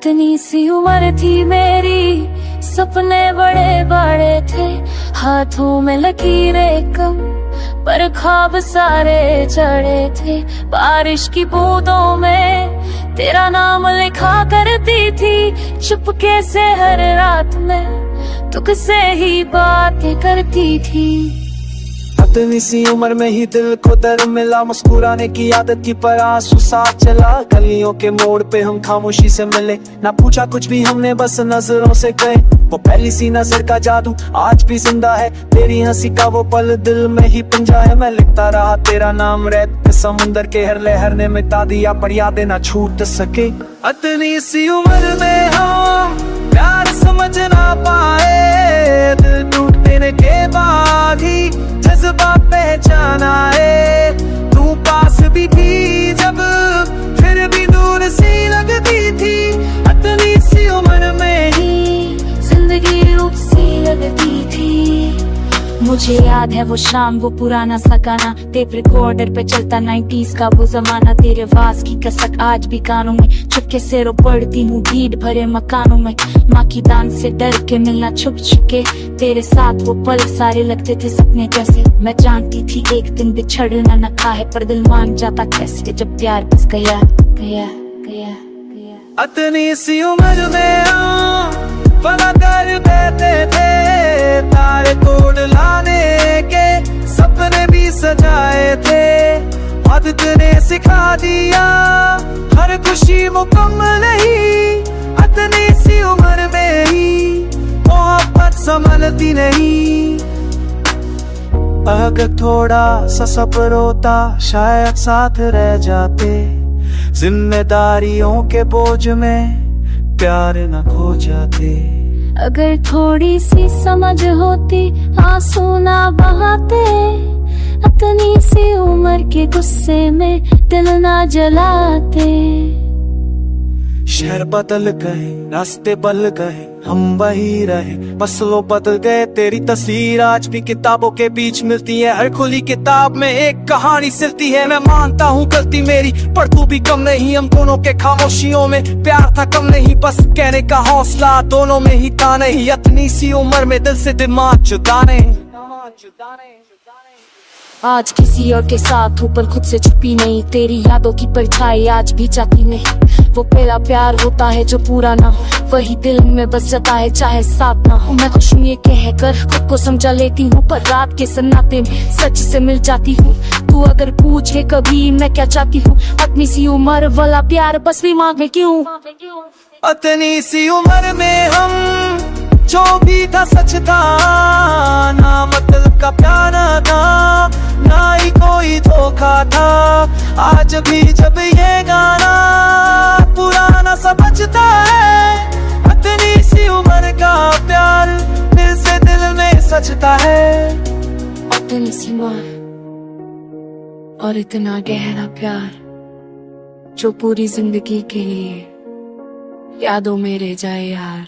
इतनी सी उम्र थी मेरी, सपने बड़े बड़े थे, हाथों में लकीरें कम पर ख्वाब सारे चढ़े थे। बारिश की बूंदों में तेरा नाम लिखा करती थी, चुपके से हर रात में तुझसे ही बातें करती थी। इतनी सी उम्र में ही दिल को दर्द मिला, मुस्कुराने की आदत की पर आंसू साथ चला। गलियों के मोड़ पे हम खामोशी से मिले, ना पूछा कुछ भी हमने, बस नजरों से कहे। वो पहली सी नजर का जादू आज भी जिंदा है, तेरी हंसी का वो पल दिल में ही पिंजा है। मैं लिखता रहा तेरा नाम रेत के समुंदर के हर लहर ने मिटा दिया, पर यादें ना छूट सके। इतनी सी उम्र में हम प्यार समझ ना पाए, दिल टूटने के बाद ही जज्बा पहचाना है। तू पास भी थी जब, फिर भी दूर सी लगती थी। इतनी सी उम्र में ही जिंदगी रूप सी लगती थी। मुझे याद है वो शाम, वो पुराना सा गाना, टेप रिकॉर्डर पे चलता 90s का वो जमाना। तेरे आवाज की कसक आज भी कानों में, चुपके से रो पड़ती हूँ भीड़ भरे मकानों में। माँ की दान से डर के मिलना छुप छुपके, तेरे साथ वो पल सारे लगते थे सपने जैसे। मैं जानती थी एक दिन बिछड़ना न था है, पर दिल मान जाता कैसे जब प्यार बस गया गया गया गया। इतनी सी उम्र में पला कर बैठे थे, तारे तोड़ लाने के सपने भी सजाए थे। आदत ने सिखा दिया हर खुशी मुकम्मल नहीं, इतनी सी उम्र में ही मोहब्बत संभलती नहीं। अगर थोड़ा सा सब्र होता शायद साथ रह जाते, जिम्मेदारियों के बोझ में प्यार न खो जाते। अगर थोड़ी सी समझ होती आंसू ना बहाते, इतनी सी उम्र के गुस्से में दिल ना जलाते। शहर बदल गए, रास्ते बदल गए, हम वही रहे, बस वो बदल गए। तेरी तस्वीर आज भी किताबों के बीच मिलती है, हर खुली किताब में एक कहानी सिलती है। मैं मानता हूँ गलती मेरी, पर तू भी कम नहीं। हम दोनों के खामोशियों में प्यार था कम नहीं, बस कहने का हौसला दोनों में ही था नहीं। इतनी सी उम्र में दिल से दिमाग जुदा नहीं। आज किसी और के साथ हूँ पर खुद से छुपी नहीं, तेरी यादों की परछाई आज भी जाती नहीं। वो पहला प्यार होता है जो पूरा ना हो, वही दिल में बस जाता है चाहे साथ ना हो। मैं खुश हूँ ये कह कर खुद को समझा लेती हूँ, पर रात के सन्नाटे में सच से मिल जाती हूँ। तू अगर पूछे कभी मैं क्या चाहती हूँ, अपनी सी उम्र वाला प्यार बस दिमाग में क्यों। इतनी सी उम्र में हम जो भी था सच था, ना मतलब का प्यार था, ना ही कोई धोखा था। आज भी जब ये गाना पुराना सा बजता है, इतनी सी उम्र का प्यार फिर से दिल में सजता है। इतनी सी उम्र और इतना गहरा प्यार, जो पूरी जिंदगी के लिए यादों में रह जाए यार।